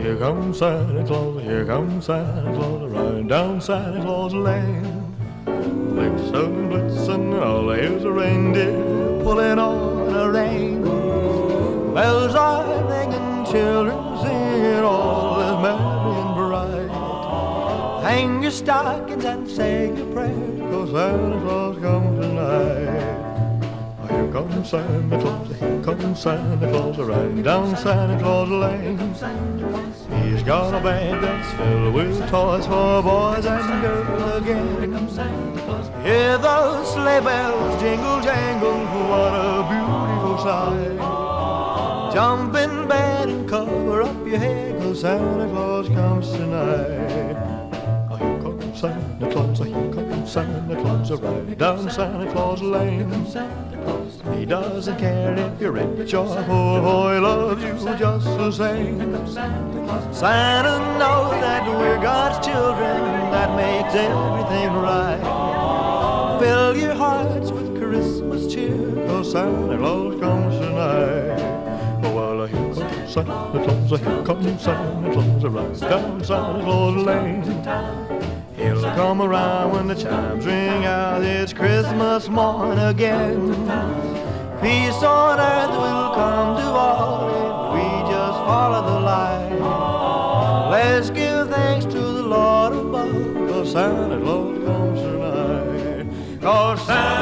Here comes Santa Claus, here comes Santa Claus, riding down Santa Claus Lane. Blitzen, blitzen, all here's a reindeer pulling on a rein. Bells are ringing, children singing, all is merry and bright. Hang your stockings and say your prayers, 'cause Santa Claus comes tonight. Here comes Santa Claus, here comes Santa Claus, riding down Santa Claus Lane. He's got a bag that's filled with toys for boys and girls again. Hear those sleigh bells jingle jangle, what a beautiful sight. Jump in bed and cover up your head, 'cause Santa Claus comes tonight. Here comes Santa Claus, here comes Santa Claus, riding down Santa Claus Lane. He doesn't care if you're rich or poor, he loves you just the same. Santa knows that we're God's children, that makes everything right. Fill your hearts with Christmas cheer, 'cause Santa Claus comes tonight. Well, here comes Santa Claus, here comes Santa Claus, right down Santa Claus Lane. He'll come around when the chimes ring out, it's Christmas morn again. Peace on earth will come to all if we just follow the light. Let's give thanks to the Lord above, 'cause Santa Claus comes tonight. 'Cause Santa